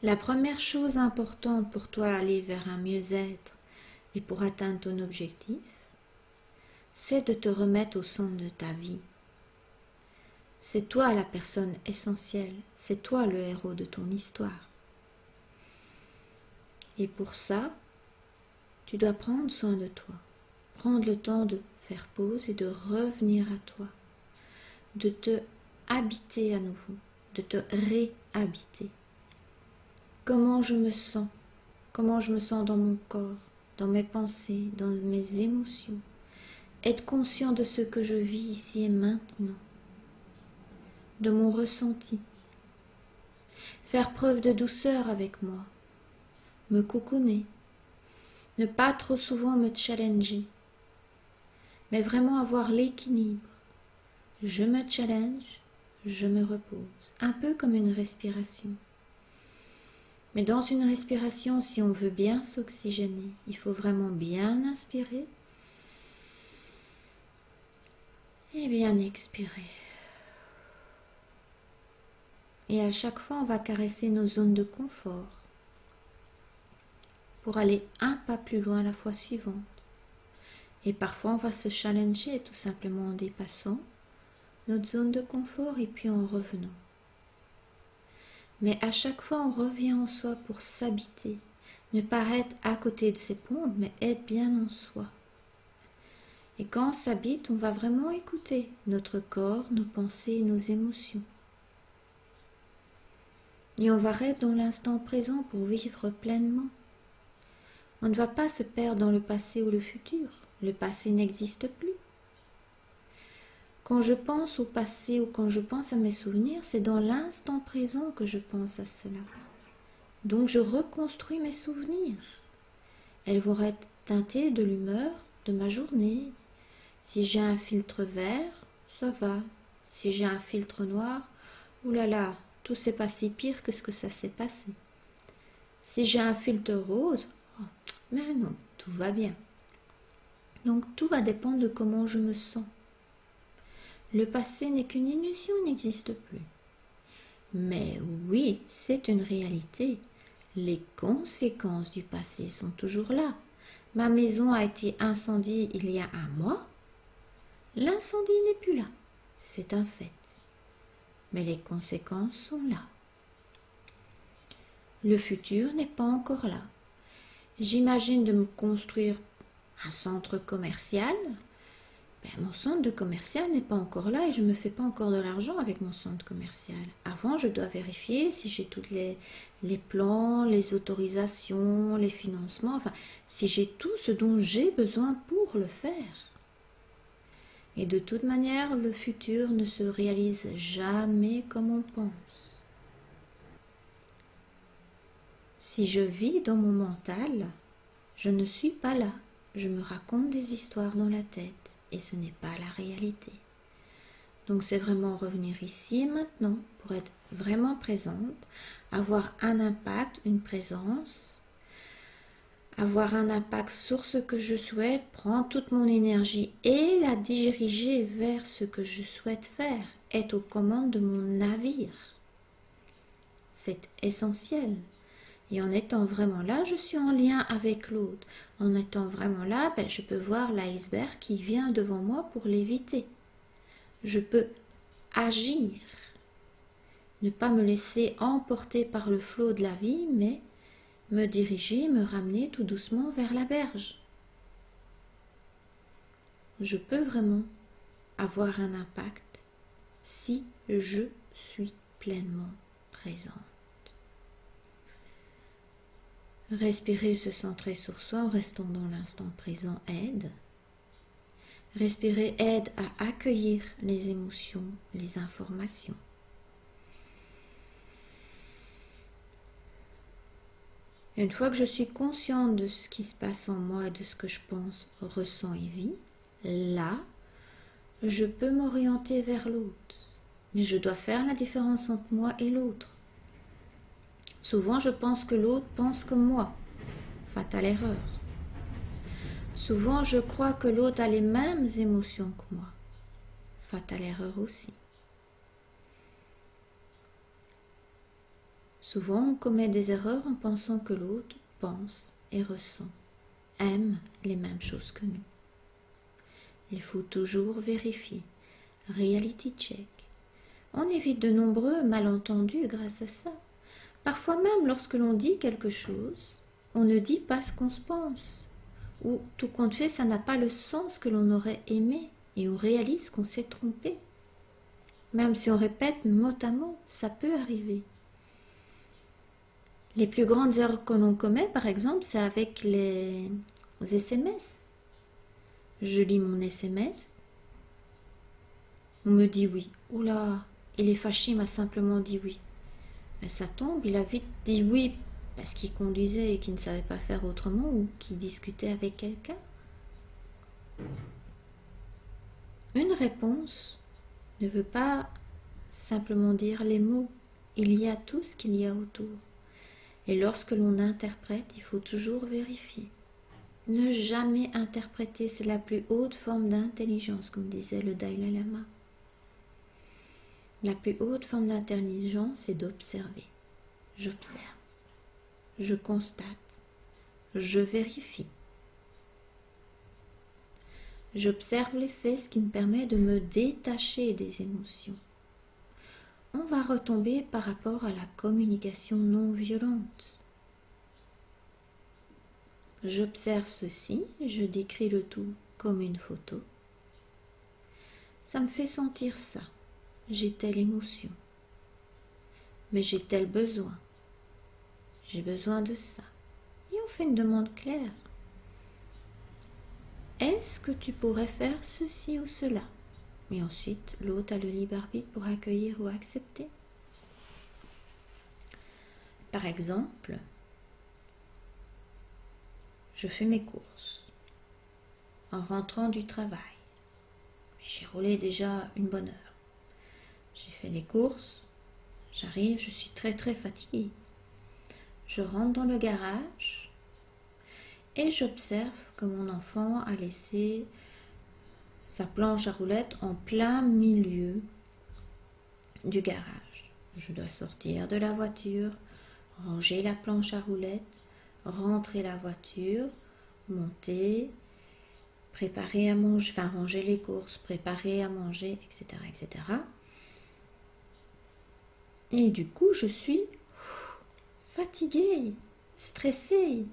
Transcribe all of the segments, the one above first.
La première chose importante pour toi aller vers un mieux-être et pour atteindre ton objectif, c'est de te remettre au centre de ta vie. C'est toi la personne essentielle, c'est toi le héros de ton histoire. Et pour ça, tu dois prendre soin de toi, prendre le temps de faire pause et de revenir à toi, de te habiter à nouveau, de te réhabiter. Comment je me sens? Comment je me sens dans mon corps, dans mes pensées, dans mes émotions? Être conscient de ce que je vis ici et maintenant, de mon ressenti. Faire preuve de douceur avec moi, me cocooner, ne pas trop souvent me challenger, mais vraiment avoir l'équilibre. Je me challenge, je me repose, un peu comme une respiration. Mais dans une respiration, si on veut bien s'oxygéner, il faut vraiment bien inspirer et bien expirer. Et à chaque fois, on va caresser nos zones de confort pour aller un pas plus loin la fois suivante. Et parfois, on va se challenger tout simplement en dépassant notre zone de confort et puis en revenant. Mais à chaque fois, on revient en soi pour s'habiter, ne pas être à côté de ses pompes, mais être bien en soi. Et quand on s'habite, on va vraiment écouter notre corps, nos pensées et nos émotions. Et on va être dans l'instant présent pour vivre pleinement. On ne va pas se perdre dans le passé ou le futur. Le passé n'existe plus. Quand je pense au passé ou quand je pense à mes souvenirs, c'est dans l'instant présent que je pense à cela. Donc je reconstruis mes souvenirs. Elles vont être teintées de l'humeur de ma journée. Si j'ai un filtre vert, ça va. Si j'ai un filtre noir, oulala, tout s'est passé pire que ce que ça s'est passé. Si j'ai un filtre rose, oh, mais non, tout va bien. Donc tout va dépendre de comment je me sens. Le passé n'est qu'une illusion, n'existe plus. Mais oui, c'est une réalité. Les conséquences du passé sont toujours là. Ma maison a été incendiée il y a un mois. L'incendie n'est plus là. C'est un fait. Mais les conséquences sont là. Le futur n'est pas encore là. J'imagine de me construire un centre commercial. Mon centre commercial n'est pas encore là et je ne me fais pas encore de l'argent avec mon centre commercial. Avant, je dois vérifier si j'ai tous les plans, les autorisations, les financements, enfin, si j'ai tout ce dont j'ai besoin pour le faire. Et de toute manière, le futur ne se réalise jamais comme on pense. Si je vis dans mon mental, je ne suis pas là. Je me raconte des histoires dans la tête et ce n'est pas la réalité. Donc c'est vraiment revenir ici et maintenant pour être vraiment présente, avoir un impact, une présence, avoir un impact sur ce que je souhaite, prendre toute mon énergie et la diriger vers ce que je souhaite faire, être aux commandes de mon navire. C'est essentiel. Et en étant vraiment là, je suis en lien avec l'autre. En étant vraiment là, je peux voir l'iceberg qui vient devant moi pour l'éviter. Je peux agir. Ne pas me laisser emporter par le flot de la vie, mais me diriger, me ramener tout doucement vers la berge. Je peux vraiment avoir un impact si je suis pleinement présente. Respirer, se centrer sur soi en restant dans l'instant présent aide. Respirer aide à accueillir les émotions, les informations. Une fois que je suis consciente de ce qui se passe en moi et de ce que je pense, ressens et vis, là, je peux m'orienter vers l'autre. Mais je dois faire la différence entre moi et l'autre. Souvent, je pense que l'autre pense comme moi. Fatale erreur. Souvent, je crois que l'autre a les mêmes émotions que moi. Fatale erreur aussi. Souvent, on commet des erreurs en pensant que l'autre pense et ressent, aime les mêmes choses que nous. Il faut toujours vérifier, reality check. On évite de nombreux malentendus grâce à ça. Parfois même, lorsque l'on dit quelque chose, on ne dit pas ce qu'on se pense. Ou tout compte fait, ça n'a pas le sens que l'on aurait aimé et on réalise qu'on s'est trompé. Même si on répète mot à mot, ça peut arriver. Les plus grandes erreurs que l'on commet, par exemple, c'est avec les SMS. Je lis mon SMS, on me dit oui. Oula, il est fâché, il m'a simplement dit oui. Mais ça tombe, il a vite dit oui parce qu'il conduisait et qu'il ne savait pas faire autrement ou qu'il discutait avec quelqu'un. Une réponse ne veut pas simplement dire les mots. Il y a tout ce qu'il y a autour. Et lorsque l'on interprète, il faut toujours vérifier. Ne jamais interpréter, c'est la plus haute forme d'intelligence, comme disait le Dalai Lama. La plus haute forme d'intelligence, c'est d'observer. J'observe, je constate, je vérifie. J'observe les faits, ce qui me permet de me détacher des émotions. On va retomber par rapport à la communication non violente. J'observe ceci, je décris le tout comme une photo. Ça me fait sentir ça. J'ai telle émotion. Mais j'ai tel besoin. J'ai besoin de ça. Et on fait une demande claire. Est-ce que tu pourrais faire ceci ou cela? Et ensuite, l'autre a le libre arbitre pour accueillir ou accepter. Par exemple, je fais mes courses en rentrant du travail. J'ai roulé déjà une bonne heure. J'ai fait les courses, j'arrive, je suis très fatiguée. Je rentre dans le garage et j'observe que mon enfant a laissé sa planche à roulettes en plein milieu du garage. Je dois sortir de la voiture, ranger la planche à roulettes, rentrer la voiture, monter, préparer à manger, enfin ranger les courses, préparer à manger, etc., etc. Et du coup, je suis fatiguée, stressée.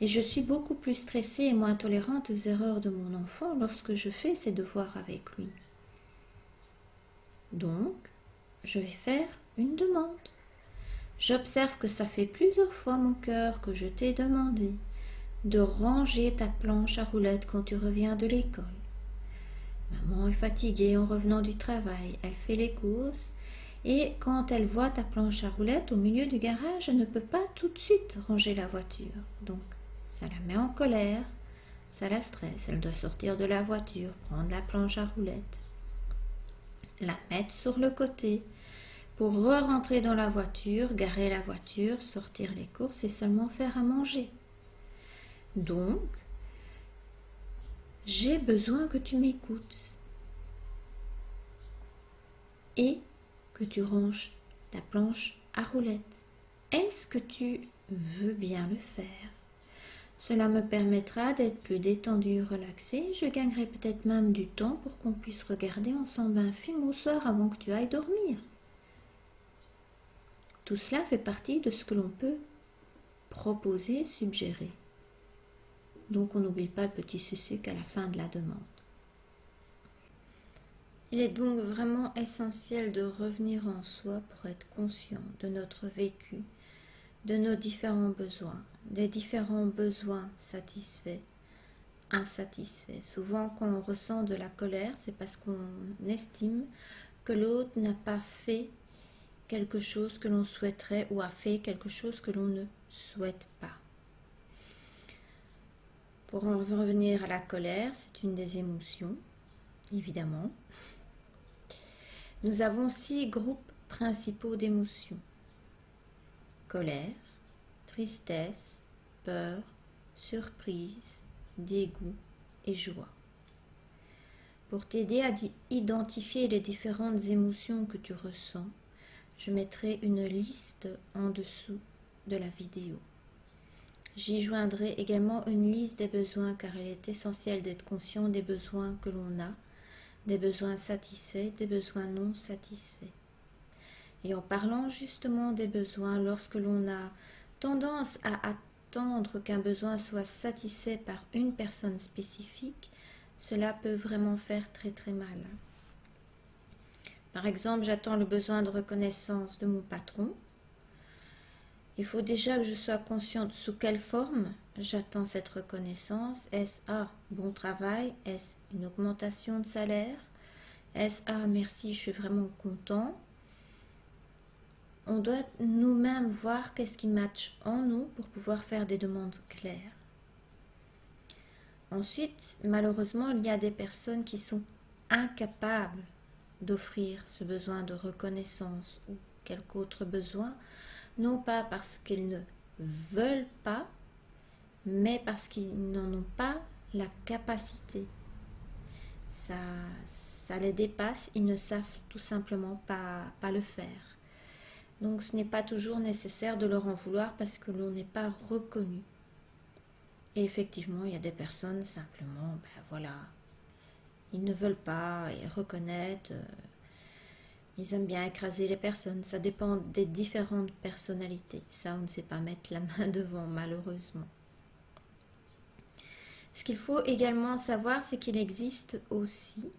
Et je suis beaucoup plus stressée et moins tolérante aux erreurs de mon enfant lorsque je fais ses devoirs avec lui. Donc, je vais faire une demande. J'observe que ça fait plusieurs fois, mon cœur, que je t'ai demandé de ranger ta planche à roulettes quand tu reviens de l'école. Maman est fatiguée en revenant du travail. Elle fait les courses et quand elle voit ta planche à roulettes au milieu du garage, elle ne peut pas tout de suite ranger la voiture. Donc, ça la met en colère, ça la stresse. Elle doit sortir de la voiture, prendre la planche à roulettes, la mettre sur le côté pour re-rentrer dans la voiture, garer la voiture, sortir les courses et seulement faire à manger. Donc, j'ai besoin que tu m'écoutes et que tu ranges ta planche à roulettes. Est-ce que tu veux bien le faire? Cela me permettra d'être plus détendue et relaxée. Je gagnerai peut-être même du temps pour qu'on puisse regarder ensemble un film au soir avant que tu ailles dormir. Tout cela fait partie de ce que l'on peut proposer, suggérer. Donc on n'oublie pas le petit succic à la fin de la demande. Il est donc vraiment essentiel de revenir en soi pour être conscient de notre vécu, de nos différents besoins, des différents besoins satisfaits, insatisfaits. Souvent quand on ressent de la colère, c'est parce qu'on estime que l'autre n'a pas fait quelque chose que l'on souhaiterait ou a fait quelque chose que l'on ne souhaite pas. Pour en revenir à la colère, c'est une des émotions, évidemment. Nous avons 6 groupes principaux d'émotions. Colère, tristesse, peur, surprise, dégoût et joie. Pour t'aider à identifier les différentes émotions que tu ressens, je mettrai une liste en dessous de la vidéo. J'y joindrai également une liste des besoins car il est essentiel d'être conscient des besoins que l'on a, des besoins satisfaits, des besoins non satisfaits. Et en parlant justement des besoins, lorsque l'on a tendance à attendre qu'un besoin soit satisfait par une personne spécifique, cela peut vraiment faire très très mal. Par exemple, j'attends le besoin de reconnaissance de mon patron. Il faut déjà que je sois consciente sous quelle forme j'attends cette reconnaissance. Est-ce bon travail? Est-ce une augmentation de salaire? Est-ce merci, je suis vraiment content? On doit nous-mêmes voir qu'est-ce qui match en nous pour pouvoir faire des demandes claires. Ensuite, malheureusement, il y a des personnes qui sont incapables d'offrir ce besoin de reconnaissance ou quelque autre besoin, non pas parce qu'ils ne veulent pas, mais parce qu'ils n'en ont pas la capacité. Ça les dépasse, ils ne savent tout simplement pas le faire. Donc ce n'est pas toujours nécessaire de leur en vouloir parce que l'on n'est pas reconnu. Et effectivement, il y a des personnes simplement, voilà, ils ne veulent pas reconnaître, ils aiment bien écraser les personnes. Ça dépend des différentes personnalités. Ça, on ne sait pas mettre la main devant, malheureusement. Ce qu'il faut également savoir, c'est qu'il existe aussi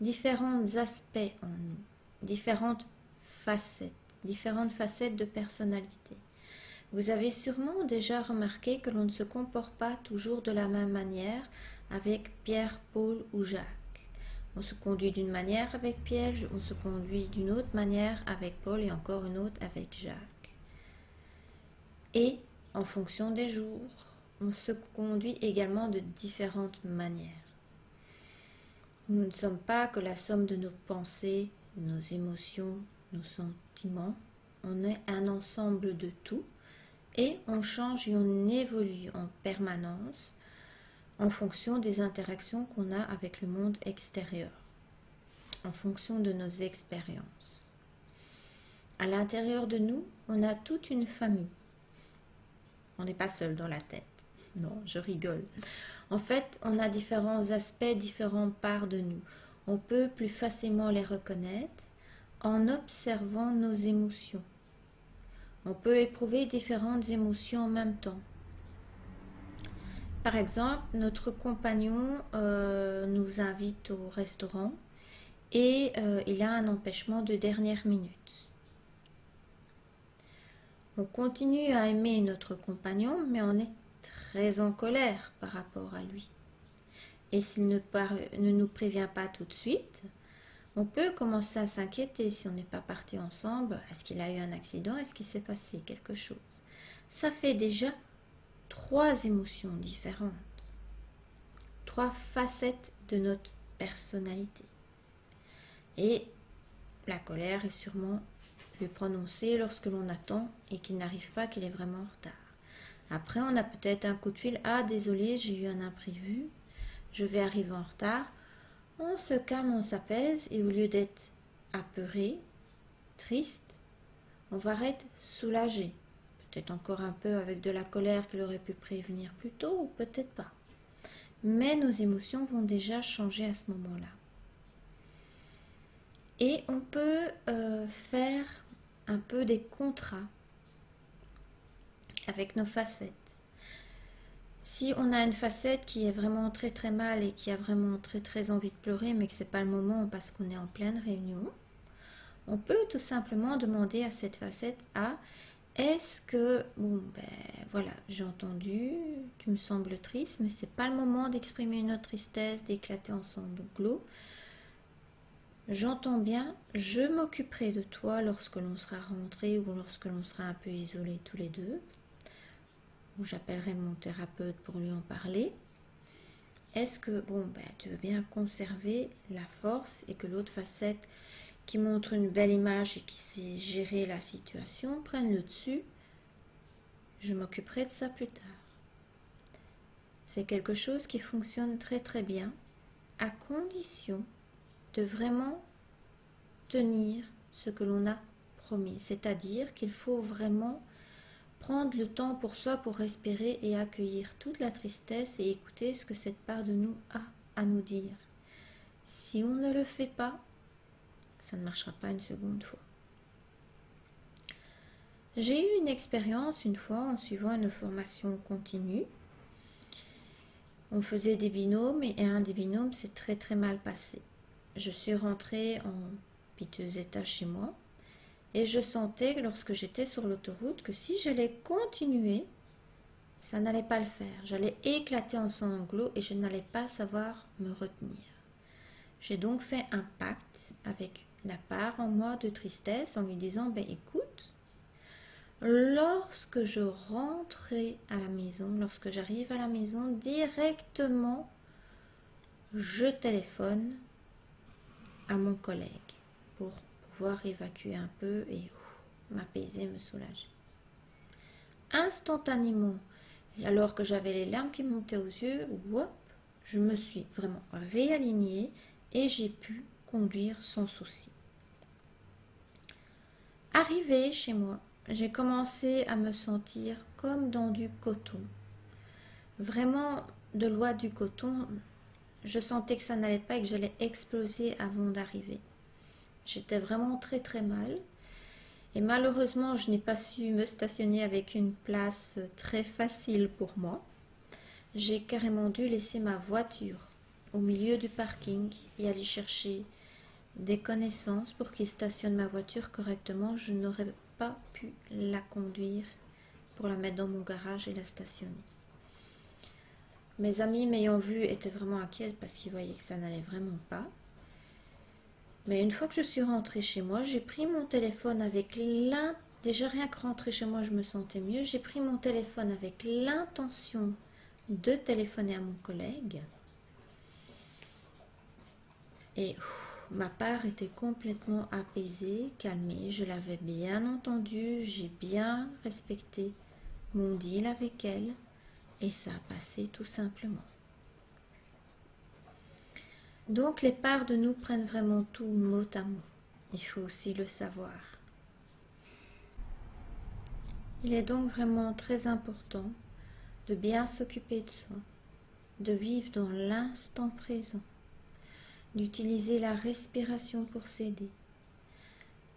différents aspects en nous, différentes facettes de personnalité. Vous avez sûrement déjà remarqué que l'on ne se comporte pas toujours de la même manière avec Pierre, Paul ou Jacques. On se conduit d'une manière avec Pierre, on se conduit d'une autre manière avec Paul et encore une autre avec Jacques. Et en fonction des jours, on se conduit également de différentes manières. Nous ne sommes pas que la somme de nos pensées, nos émotions, nos sentiments. On est un ensemble de tout et on change et on évolue en permanence en fonction des interactions qu'on a avec le monde extérieur, en fonction de nos expériences. À l'intérieur de nous, on a toute une famille. On n'est pas seul dans la tête. Non, je rigole. En fait, on a différents aspects, différentes parts de nous. On peut plus facilement les reconnaître en observant nos émotions. On peut éprouver différentes émotions en même temps. Par exemple, notre compagnon nous invite au restaurant et il a un empêchement de dernière minute. On continue à aimer notre compagnon, mais on est très en colère par rapport à lui. Et s'il ne nous prévient pas tout de suite, on peut commencer à s'inquiéter si on n'est pas parti ensemble. Est-ce qu'il a eu un accident? Est-ce qu'il s'est passé quelque chose? Ça fait déjà 3 émotions différentes, 3 facettes de notre personnalité. Et la colère est sûrement plus prononcée lorsque l'on attend et qu'il n'arrive pas, qu'il est vraiment en retard. Après, on a peut-être un coup de fil. Ah, désolé, j'ai eu un imprévu, je vais arriver en retard. On se calme, on s'apaise et au lieu d'être apeuré, triste, on va être soulagé. Peut-être encore un peu avec de la colère qu'il aurait pu prévenir plus tôt ou peut-être pas. Mais nos émotions vont déjà changer à ce moment-là. Et on peut faire un peu des contrats avec nos facettes. Si on a une facette qui est vraiment très très mal et qui a vraiment très très envie de pleurer, mais que ce n'est pas le moment parce qu'on est en pleine réunion, on peut tout simplement demander à cette facette est-ce que, voilà, j'ai entendu, tu me sembles triste, mais ce n'est pas le moment d'exprimer notre tristesse, d'éclater ensemble. Donc l'eau, j'entends bien, je m'occuperai de toi lorsque l'on sera rentré ou lorsque l'on sera un peu isolés tous les deux. Ou j'appellerai mon thérapeute pour lui en parler. Est-ce que, tu veux bien conserver la force et que l'autre facette qui montre une belle image et qui sait gérer la situation prenne le dessus? Je m'occuperai de ça plus tard. C'est quelque chose qui fonctionne très très bien, à condition de vraiment tenir ce que l'on a promis. C'est-à-dire qu'il faut vraiment prendre le temps pour soi, pour respirer et accueillir toute la tristesse et écouter ce que cette part de nous a à nous dire. Si on ne le fait pas, ça ne marchera pas une seconde fois. J'ai eu une expérience une fois en suivant une formation continue. On faisait des binômes et un des binômes s'est très très mal passé. Je suis rentrée en piteux état chez moi et je sentais lorsque j'étais sur l'autoroute que si j'allais continuer, ça n'allait pas le faire. J'allais éclater en sanglots et je n'allais pas savoir me retenir. J'ai donc fait un pacte avec la part en moi de tristesse en lui disant « écoute, lorsque je rentrerai à la maison, lorsque j'arrive à la maison, directement, je téléphone à mon collègue pour pouvoir évacuer un peu et m'apaiser, me soulager. » Instantanément, alors que j'avais les larmes qui montaient aux yeux, je me suis vraiment réalignée et j'ai pu conduire sans souci. Arrivée chez moi, j'ai commencé à me sentir comme dans du coton. Vraiment, de l'eau du coton, je sentais que ça n'allait pas et que j'allais exploser avant d'arriver. J'étais vraiment très très mal. Et malheureusement, je n'ai pas su me stationner avec une place très facile pour moi. J'ai carrément dû laisser ma voiture au milieu du parking et aller chercher des connaissances pour qu'ils stationnent ma voiture correctement. Je n'aurais pas pu la conduire pour la mettre dans mon garage et la stationner. Mes amis m'ayant vu étaient vraiment inquiets parce qu'ils voyaient que ça n'allait vraiment pas. Mais une fois que je suis rentrée chez moi, j'ai pris mon téléphone avec déjà rien que rentrer chez moi, je me sentais mieux. J'ai pris mon téléphone avec l'intention de téléphoner à mon collègue. Et ma part était complètement apaisée, calmée. Je l'avais bien entendue, j'ai bien respecté mon deal avec elle. Et ça a passé tout simplement. Donc les parts de nous prennent vraiment tout mot à mot. Il faut aussi le savoir. Il est donc vraiment très important de bien s'occuper de soi, de vivre dans l'instant présent, d'utiliser la respiration pour s'aider,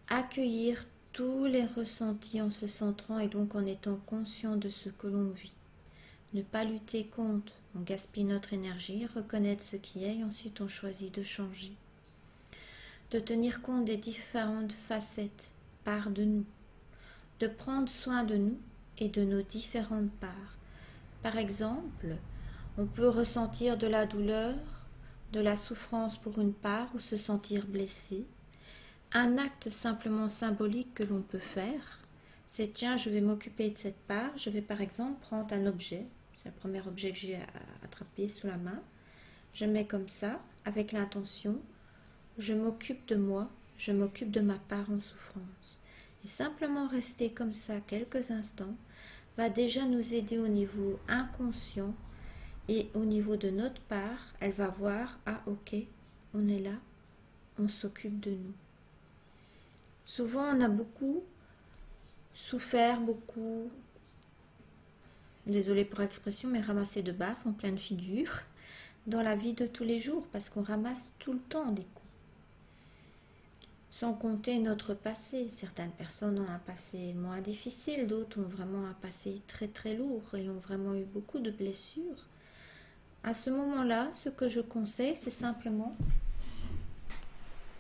accueillir tous les ressentis en se centrant et donc en étant conscient de ce que l'on vit. Ne pas lutter contre, on gaspille notre énergie, reconnaître ce qui est et ensuite on choisit de changer. De tenir compte des différentes facettes, parts de nous. De prendre soin de nous et de nos différentes parts. Par exemple, on peut ressentir de la douleur, de la souffrance pour une part ou se sentir blessé. Un acte simplement symbolique que l'on peut faire, c'est tiens, je vais m'occuper de cette part, je vais par exemple prendre un objet, c'est le premier objet que j'ai attrapé sous la main, je mets comme ça, avec l'intention, je m'occupe de moi, je m'occupe de ma part en souffrance. Et simplement rester comme ça quelques instants va déjà nous aider au niveau inconscient et au niveau de notre part, elle va voir, ah ok, on est là, on s'occupe de nous. Souvent on a beaucoup souffert, beaucoup, désolé pour l'expression, mais ramassé de baffes en pleine figure dans la vie de tous les jours parce qu'on ramasse tout le temps des coups. Sans compter notre passé. Certaines personnes ont un passé moins difficile, d'autres ont vraiment un passé très très lourd et ont vraiment eu beaucoup de blessures. À ce moment-là, ce que je conseille, c'est simplement,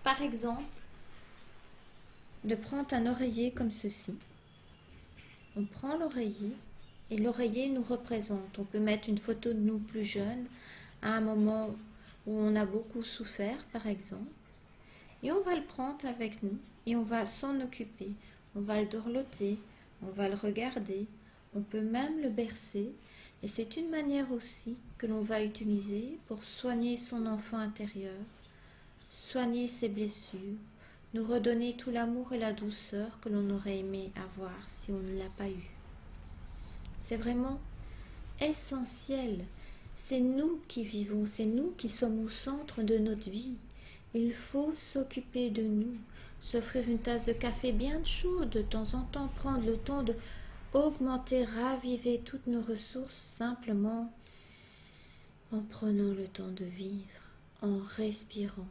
par exemple, de prendre un oreiller comme ceci. On prend l'oreiller et l'oreiller nous représente. On peut mettre une photo de nous plus jeunes à un moment où on a beaucoup souffert, par exemple. Et on va le prendre avec nous et on va s'en occuper. On va le dorloter, on va le regarder, on peut même le bercer. Et c'est une manière aussi que l'on va utiliser pour soigner son enfant intérieur, soigner ses blessures, nous redonner tout l'amour et la douceur que l'on aurait aimé avoir si on ne l'a pas eu. C'est vraiment essentiel. C'est nous qui vivons, c'est nous qui sommes au centre de notre vie. Il faut s'occuper de nous, s'offrir une tasse de café bien chaude de temps en temps, prendre le temps de augmenter, raviver toutes nos ressources simplement en prenant le temps de vivre, en respirant,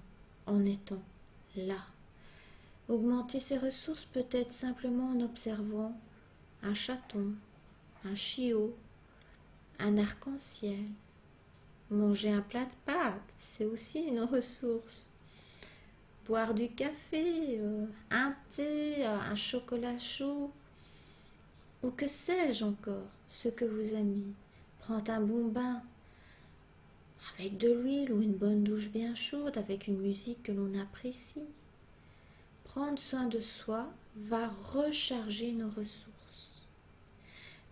en étant là. Augmenter ses ressources peut-être simplement en observant un chaton, un chiot, un arc-en-ciel. Manger un plat de pâtes, c'est aussi une ressource. Boire du café, un thé, un chocolat chaud, ou que sais-je encore, ce que vous aimez. Prendre un bon bain avec de l'huile ou une bonne douche bien chaude, avec une musique que l'on apprécie. Prendre soin de soi va recharger nos ressources,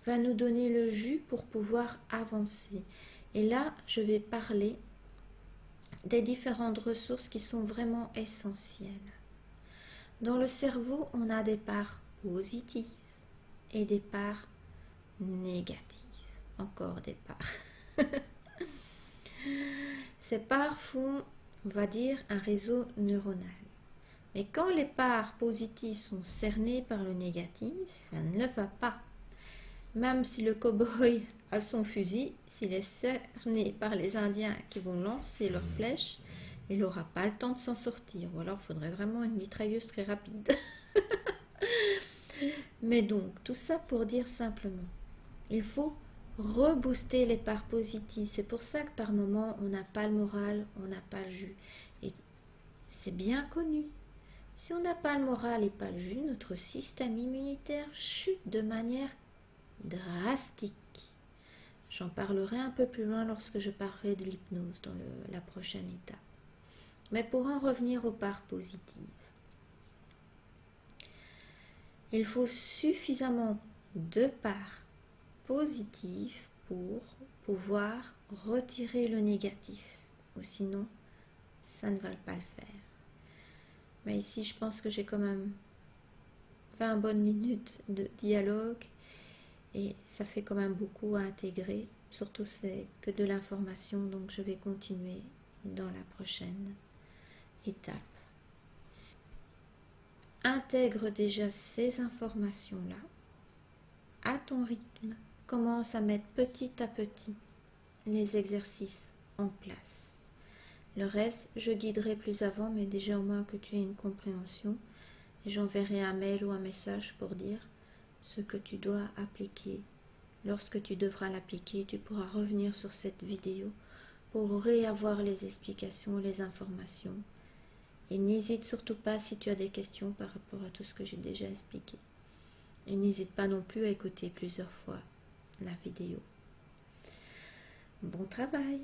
va nous donner le jus pour pouvoir avancer. Et là, je vais parler des différentes ressources qui sont vraiment essentielles. Dans le cerveau, on a des parts positives et des parts négatives. Encore des parts. Ces parts font, on va dire, un réseau neuronal. Mais quand les parts positives sont cernées par le négatif, ça ne va pas. Même si le cow-boy a son fusil, s'il est cerné par les Indiens qui vont lancer leurs flèches, il n'aura pas le temps de s'en sortir. Ou alors il faudrait vraiment une mitrailleuse très rapide. Mais donc, tout ça pour dire simplement, il faut rebooster les parts positives. C'est pour ça que par moment, on n'a pas le moral, on n'a pas le jus. Et c'est bien connu. Si on n'a pas le moral et pas le jus, notre système immunitaire chute de manière drastique. J'en parlerai un peu plus loin lorsque je parlerai de l'hypnose dans la prochaine étape. Mais pour en revenir aux parts positives, il faut suffisamment de parts positives pour pouvoir retirer le négatif. Ou sinon, ça ne va pas le faire. Mais ici, je pense que j'ai quand même 20 bonnes minutes de dialogue et ça fait quand même beaucoup à intégrer. Surtout, c'est que de l'information, donc je vais continuer dans la prochaine étape. Intègre déjà ces informations-là à ton rythme. Commence à mettre petit à petit les exercices en place. Le reste, je guiderai plus avant, mais déjà au moins que tu aies une compréhension. Et j'enverrai un mail ou un message pour dire ce que tu dois appliquer. Lorsque tu devras l'appliquer, tu pourras revenir sur cette vidéo pour réavoir les explications, les informations. Et n'hésite surtout pas si tu as des questions par rapport à tout ce que j'ai déjà expliqué. Et n'hésite pas non plus à écouter plusieurs fois la vidéo. Bon travail!